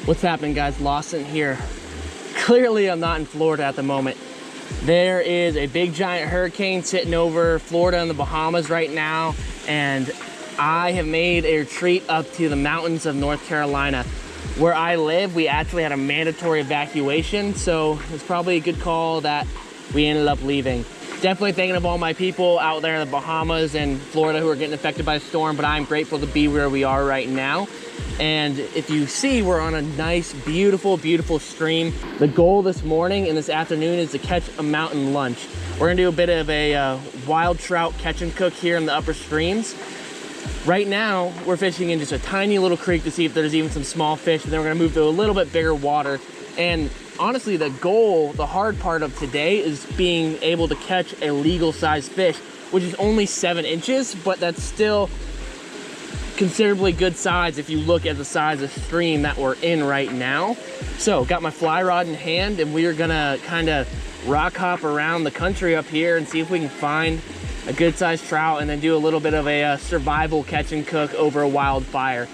What's happening, guys? Lawson here. Clearly I'm not in Florida at the moment. There is a big giant hurricane sitting over Florida and the Bahamas right now, and I have made a retreat up to the mountains of North Carolina. Where I live, we actually had a mandatory evacuation, so it's probably a good call that we ended up leaving. Definitely thinking of all my people out there in the Bahamas and Florida who are getting affected by the storm, but I'm grateful to be where we are right now. And if you see, we're on a nice, beautiful, beautiful stream. The goal this morning and this afternoon is to catch a mountain lunch. We're gonna do a bit of a wild trout catch and cook here in the upper streams. Right now, we're fishing in just a tiny little creek to see if there's even some small fish, and then we're gonna move to a little bit bigger water. And honestly, the goal, the hard part of today is being able to catch a legal sized fish, which is only 7 inches, but that's still considerably good size if you look at the size of stream that we're in right now. So got my fly rod in hand, and we are gonna kind of rock hop around the country up here and see if we can find a good sized trout, and then do a little bit of a survival catch and cook over a wildfire.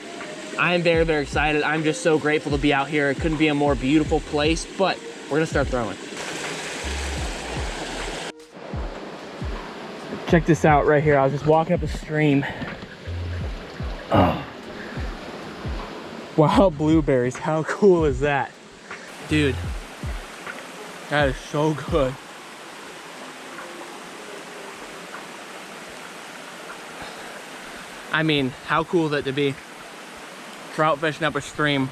I am very, very excited. I'm just so grateful to be out here. It couldn't be a more beautiful place, but we're gonna start throwing. Check this out right here. I was just walking up a stream. Oh. Wild blueberries, how cool is that? Dude, that is so good. I mean, how cool is that to be trout fishing up a stream,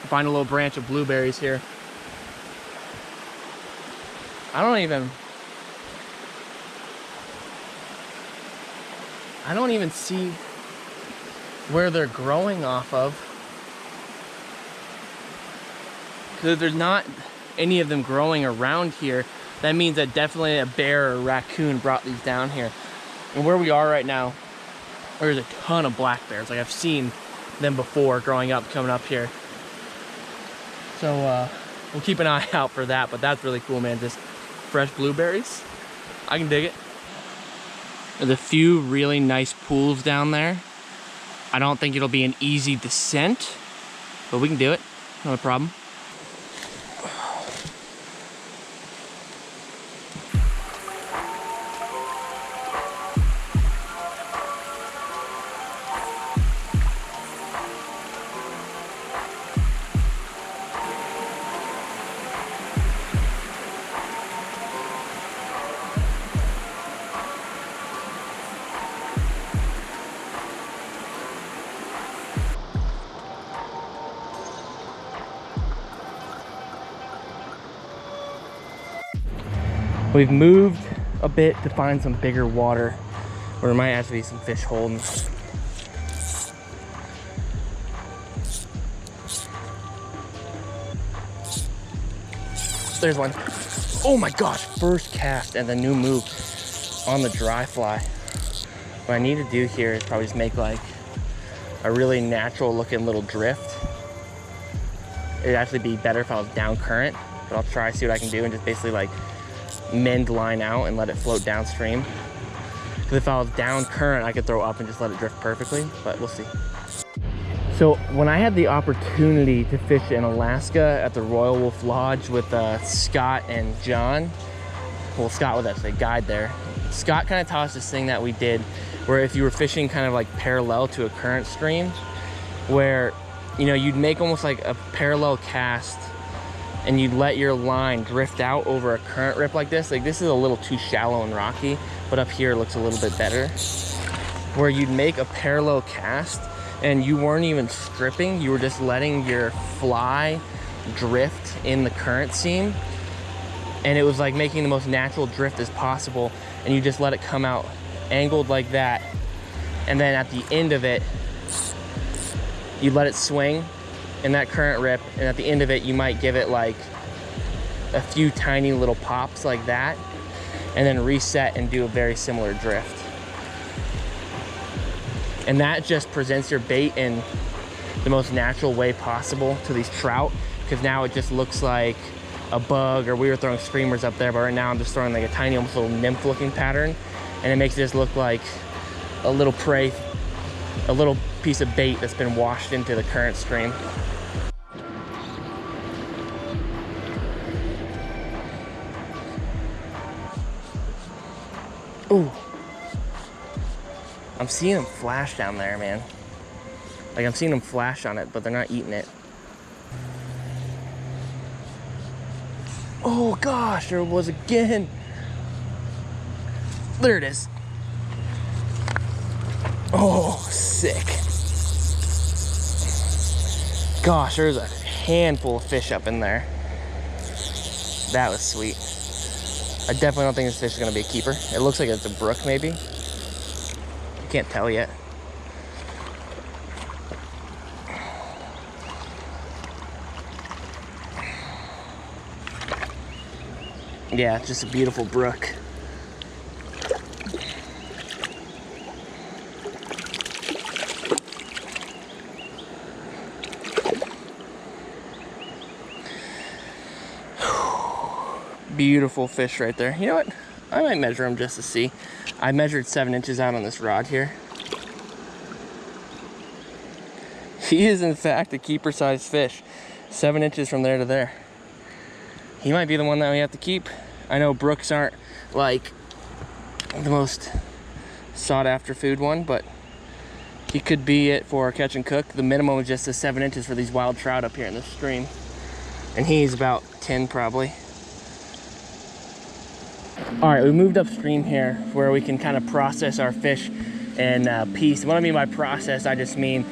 find a little branch of blueberries here. I don't even see where they're growing off of, because if there's not any of them growing around here, that means that definitely a bear or a raccoon brought these down here. And where we are right now, there's a ton of black bears. Like, I've seen them before growing up, coming up here. So we'll keep an eye out for that, but that's really cool, man. Just fresh blueberries. I can dig it. There's a few really nice pools down there. I don't think it'll be an easy descent, but we can do it, no problem. We've moved a bit to find some bigger water, where there might actually be some fish holding. There's one. Oh my gosh, first cast and the new move on the dry fly. What I need to do here is probably just make like a really natural looking little drift. It'd actually be better if I was down current, but I'll try, see what I can do, and just basically like mend line out and let it float downstream. Because if I was down current, I could throw up and just let it drift perfectly, but we'll see. So when I had the opportunity to fish in Alaska at the Royal Wolf Lodge with Scott and John, well, Scott was actually a guide there. Scott kind of taught us this thing that we did where if you were fishing kind of like parallel to a current stream, where, you know, you'd make almost like a parallel cast and you'd let your line drift out over a current rip like this. Like, this is a little too shallow and rocky, but up here it looks a little bit better. Where you'd make a parallel cast and you weren't even stripping, you were just letting your fly drift in the current seam. And it was like making the most natural drift as possible. And you just let it come out angled like that. And then at the end of it, you let it swing in that current rip, and at the end of it you might give it like a few tiny little pops like that, and then reset and do a very similar drift. And that just presents your bait in the most natural way possible to these trout, because now it just looks like a bug, or we were throwing streamers up there, but right now I'm just throwing like a tiny almost little nymph looking pattern, and it makes it just look like a little prey, a little piece of bait that's been washed into the current stream. Ooh. I'm seeing them flash down there, man. Like, I'm seeing them flash on it, but they're not eating it. Oh gosh, there it was again. There it is. Oh, sick. Gosh, there's a handful of fish up in there. That was sweet. I definitely don't think this fish is gonna be a keeper. It looks like it's a brook, maybe. I can't tell yet. Yeah, it's just a beautiful brook. Beautiful fish right there. You know what? I might measure him just to see. I measured 7 inches out on this rod here. He is in fact a keeper sized fish. 7 inches from there to there. He might be the one that we have to keep. I know brooks aren't like the most sought after food one, but he could be it for catch and cook. The minimum is just 7 inches for these wild trout up here in this stream. And he's about 10 probably. All right, we moved upstream here where we can kind of process our fish in peace. What I mean by process, I just mean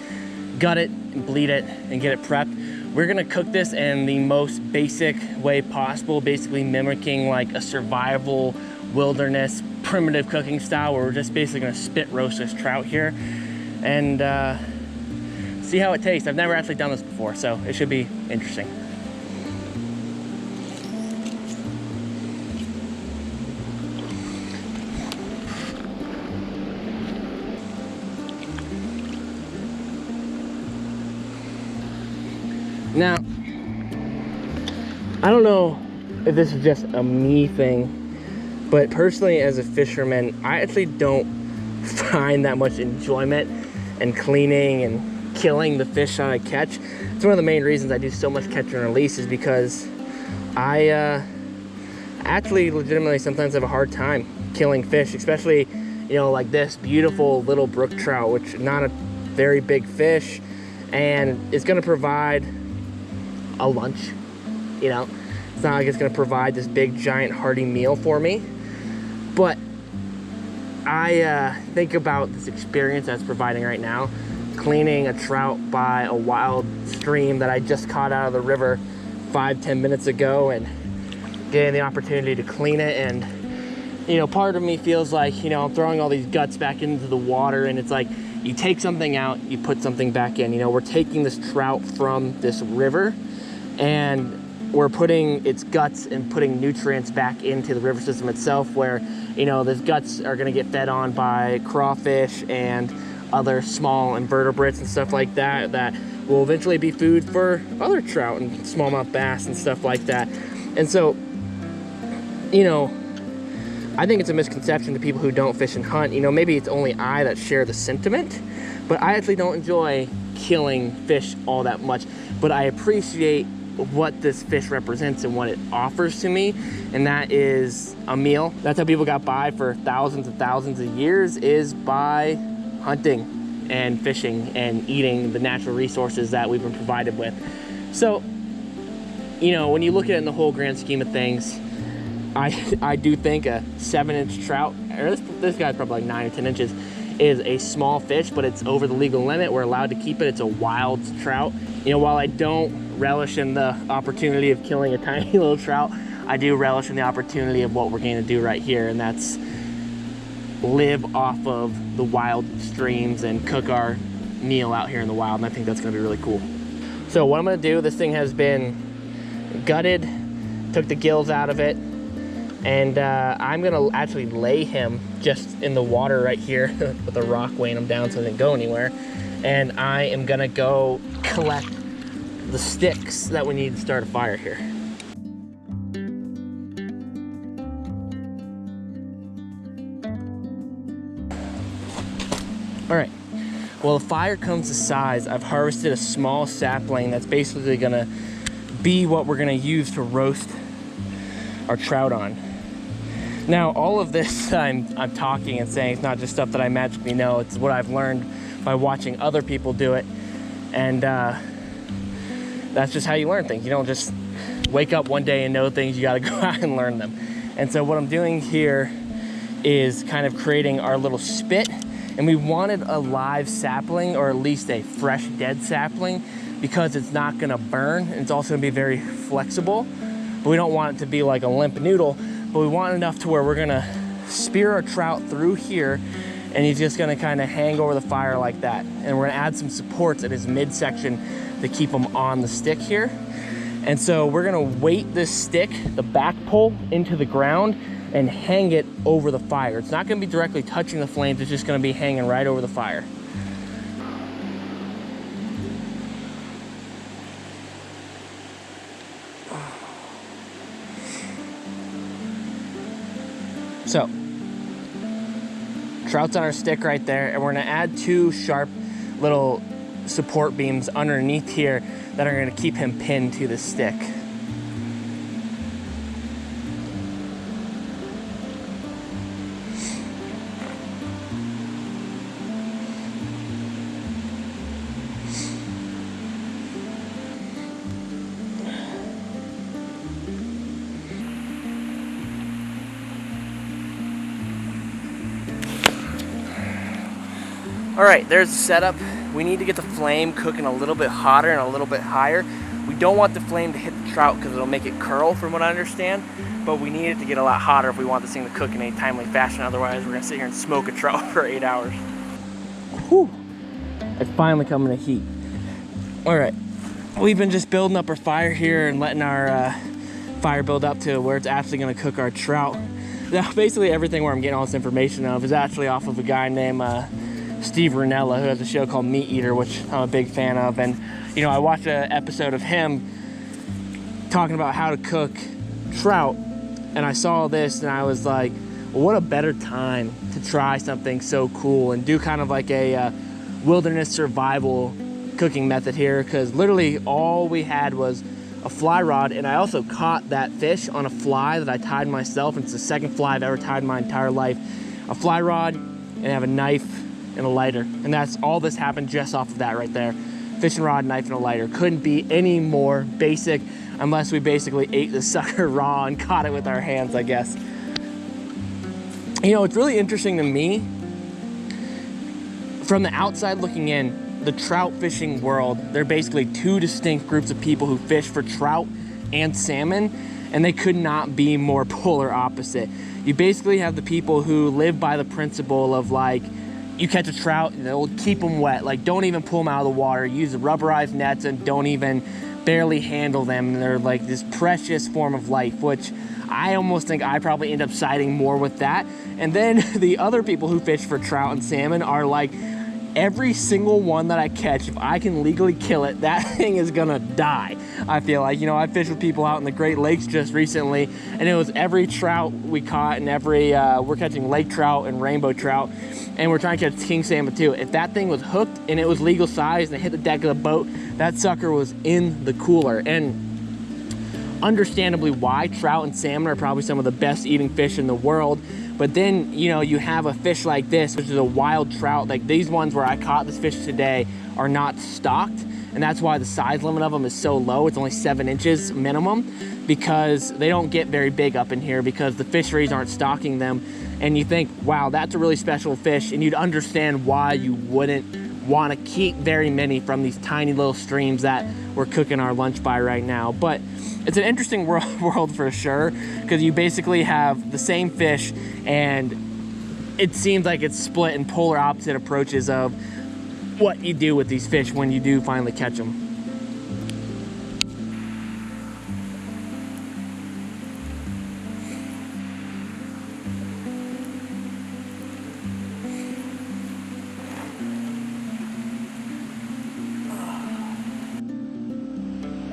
gut it, and bleed it, and get it prepped. We're gonna cook this in the most basic way possible, basically mimicking like a survival wilderness primitive cooking style where we're just basically gonna spit roast this trout here and see how it tastes. I've never actually done this before, so it should be interesting. Now, I don't know if this is just a me thing, but personally as a fisherman, I actually don't find that much enjoyment in cleaning and killing the fish that I catch. It's one of the main reasons I do so much catch and release is because I actually legitimately sometimes have a hard time killing fish, especially, you know, like this beautiful little brook trout, which is not a very big fish, and it's gonna provide a lunch, you know. It's not like it's gonna provide this big giant hearty meal for me, but I think about this experience that's providing right now, cleaning a trout by a wild stream that I just caught out of the river 5-10 minutes ago and getting the opportunity to clean it. And you know, part of me feels like, you know, I'm throwing all these guts back into the water, and it's like you take something out, you put something back in. You know, we're taking this trout from this river and we're putting its guts and putting nutrients back into the river system itself, where, you know, those guts are going to get fed on by crawfish and other small invertebrates and stuff like that that will eventually be food for other trout and smallmouth bass and stuff like that. And so, you know, I think it's a misconception to people who don't fish and hunt. You know, maybe it's only I that share the sentiment, but I actually don't enjoy killing fish all that much. But I appreciate what this fish represents and what it offers to me, and that is a meal. That's how people got by for thousands and thousands of years, is by hunting and fishing and eating the natural resources that we've been provided with. So, you know, when you look at it in the whole grand scheme of things, I do think a 7-inch trout, or this guy's probably like 9 or 10 inches, is a small fish, but it's over the legal limit. We're allowed to keep it. It's a wild trout. You know, while I don't relish in the opportunity of killing a tiny little trout, I do relish in the opportunity of what we're going to do right here, and that's live off of the wild streams and cook our meal out here in the wild, and I think that's going to be really cool. So what I'm going to do, this thing has been gutted, took the gills out of it, and I'm gonna actually lay him just in the water right here with a rock weighing him down so he doesn't go anywhere. And I am gonna go collect the sticks that we need to start a fire here. All right, well, the fire comes to size. I've harvested a small sapling that's basically gonna be what we're gonna use to roast our trout on. Now, all of this I'm talking and saying, it's not just stuff that I magically know, it's what I've learned by watching other people do it. And that's just how you learn things. You don't just wake up one day and know things, you gotta go out and learn them. And so what I'm doing here is kind of creating our little spit, and we wanted a live sapling, or at least a fresh dead sapling, because it's not gonna burn, and it's also gonna be very flexible. But we don't want it to be like a limp noodle, but we want enough to where we're gonna spear our trout through here, and he's just gonna kind of hang over the fire like that. And we're gonna add some supports at his midsection to keep him on the stick here. And so we're gonna weight this stick, the back pole, into the ground and hang it over the fire. It's not gonna be directly touching the flames, it's just gonna be hanging right over the fire. So, trout's on our stick right there, and we're gonna add 2 sharp little support beams underneath here that are gonna keep him pinned to the stick. All right, there's the setup. We need to get the flame cooking a little bit hotter and a little bit higher. We don't want the flame to hit the trout because it'll make it curl, from what I understand, but we need it to get a lot hotter if we want this thing to cook in a timely fashion. Otherwise, we're gonna sit here and smoke a trout for 8 hours. Whew, it's finally coming to heat. All right, we've been just building up our fire here and letting our fire build up to where it's actually gonna cook our trout. Now, basically everything where I'm getting all this information of is actually off of a guy named Steve Ranella, who has a show called Meat Eater, which I'm a big fan of. And you know, I watched an episode of him talking about how to cook trout, and I saw this and I was like, well, what a better time to try something so cool and do kind of like a wilderness survival cooking method here, because literally all we had was a fly rod, and I also caught that fish on a fly that I tied myself, and it's the second fly I've ever tied in my entire life. A fly rod, and I have a knife and a lighter, and that's all this happened just off of that right there. Fishing rod, knife, and a lighter. Couldn't be any more basic, unless we basically ate the sucker raw and caught it with our hands, I guess. You know, it's really interesting to me, from the outside looking in, the trout fishing world, there are basically 2 distinct groups of people who fish for trout and salmon, and they could not be more polar opposite. You basically have the people who live by the principle of, like, you catch a trout, they'll keep them wet. Like, don't even pull them out of the water. Use the rubberized nets and don't even barely handle them. And they're like this precious form of life, which I almost think I probably end up siding more with that. And then the other people who fish for trout and salmon are like, every single one that I catch, if I can legally kill it, that thing is gonna die. I feel like, you know, I fished with people out in the Great Lakes just recently, and it was every trout we caught, and every, we're catching lake trout and rainbow trout, and we're trying to catch king salmon too. If that thing was hooked and it was legal size and it hit the deck of the boat, that sucker was in the cooler. And understandably why, trout and salmon are probably some of the best eating fish in the world. But then, you know, you have a fish like this, which is a wild trout. Like these ones where I caught this fish today are not stocked. And that's why the size limit of them is so low. It's only 7 inches minimum, because they don't get very big up in here because the fisheries aren't stocking them. And you think, wow, that's a really special fish. And you'd understand why you wouldn't want to keep very many from these tiny little streams that we're cooking our lunch by right now. But it's an interesting world for sure, because you basically have the same fish and it seems like it's split in polar opposite approaches of what you do with these fish when you do finally catch them.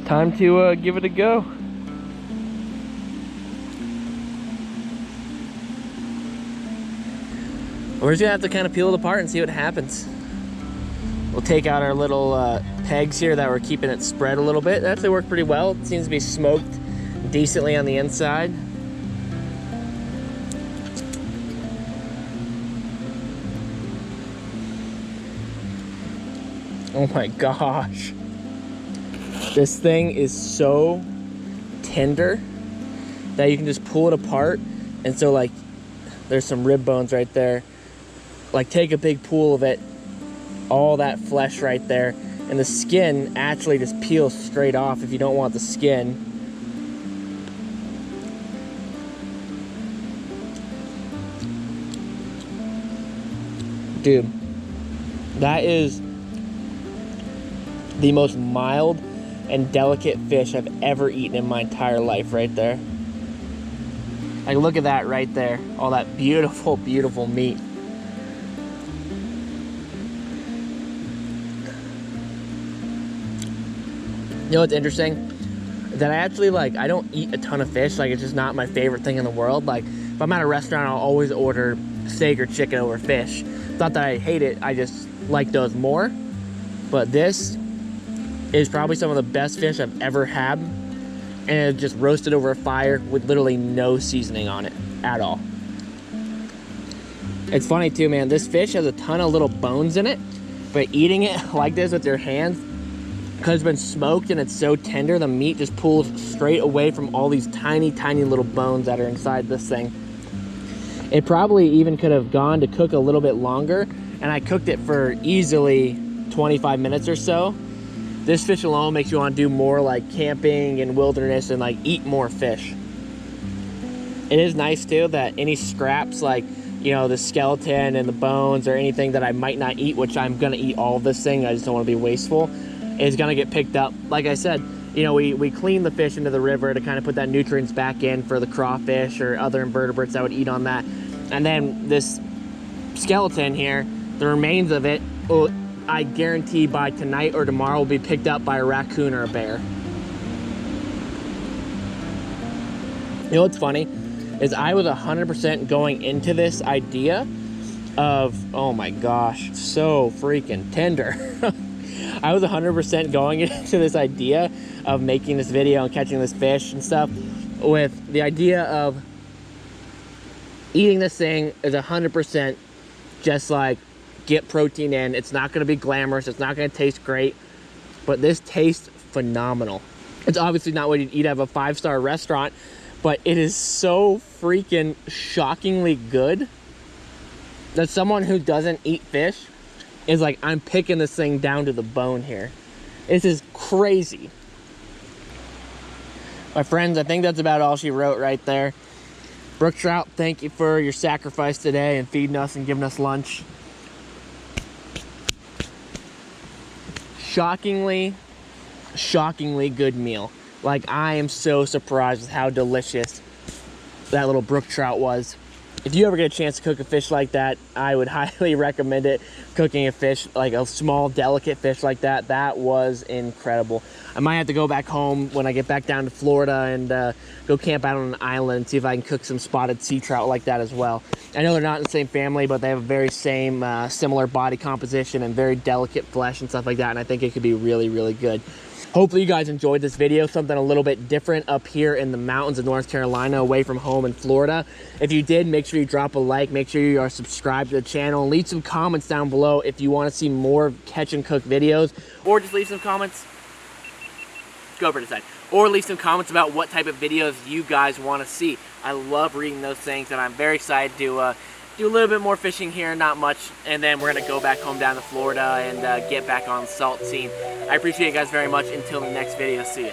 Time to give it a go. We're just gonna have to kind of peel it apart and see what happens. We'll take out our little pegs here that were keeping it spread a little bit. That actually worked pretty well. It seems to be smoked decently on the inside. Oh my gosh. This thing is so tender that you can just pull it apart. And so like, there's some rib bones right there. Like take a big pool of it, all that flesh right there. And the skin actually just peels straight off if you don't want the skin. Dude, that is the most mild and delicate fish I've ever eaten in my entire life right there. Like, look at that right there. All that beautiful, beautiful meat. You know what's interesting? That I actually, like, I don't eat a ton of fish. Like, it's just not my favorite thing in the world. Like, if I'm at a restaurant, I'll always order steak or chicken over fish. Not that I hate it, I just like those more. But this is probably some of the best fish I've ever had. And it's just roasted over a fire with literally no seasoning on it at all. It's funny too, man. This fish has a ton of little bones in it, but eating it like this with your hands, because it's been smoked and it's so tender, the meat just pulls straight away from all these tiny, tiny little bones that are inside this thing. It probably even could have gone to cook a little bit longer, and I cooked it for easily 25 minutes or so. This fish alone makes you want to do more like camping and wilderness and like eat more fish. It is nice too that any scraps, like, you know, the skeleton and the bones or anything that I might not eat, which I'm gonna eat all of this thing, I just don't want to be wasteful, is gonna get picked up. Like I said, you know, we clean the fish into the river to kind of put that nutrients back in for the crawfish or other invertebrates that would eat on that. And then this skeleton here, the remains of it, I guarantee by tonight or tomorrow will be picked up by a raccoon or a bear. You know what's funny? Is I was 100% going into this idea of, oh my gosh, so freaking tender. I was 100% going into this idea of making this video and catching this fish and stuff with the idea of eating this thing is 100% just like get protein in. It's not going to be glamorous. It's not going to taste great, but this tastes phenomenal. It's obviously not what you'd eat at a 5-star restaurant, but it is so freaking shockingly good that someone who doesn't eat fish is like, I'm picking this thing down to the bone here. This is crazy. My friends, I think that's about all she wrote right there. Brook Trout, thank you for your sacrifice today and feeding us and giving us lunch. Shockingly good meal. Like, I am so surprised with how delicious that little brook trout was. If you ever get a chance to cook a fish like that, I would highly recommend it. Cooking a fish, like a small, delicate fish like that, that was incredible. I might have to go back home when I get back down to Florida and go camp out on an island and see if I can cook some spotted sea trout like that as well. I know they're not in the same family, but they have a very same, similar body composition and very delicate flesh and stuff like that, and I think it could be really, really good. Hopefully you guys enjoyed this video, something a little bit different up here in the mountains of North Carolina, away from home in Florida. If you did, make sure you drop a like, make sure you are subscribed to the channel, and leave some comments down below if you want to see more catch and cook videos, or just leave some comments, go over to the side, or leave some comments about what type of videos you guys want to see. I love reading those things, and I'm very excited to do a little bit more fishing here, not much, and then we're gonna go back home down to Florida and get back on the salt scene. I appreciate you guys very much. Until the next video, see ya.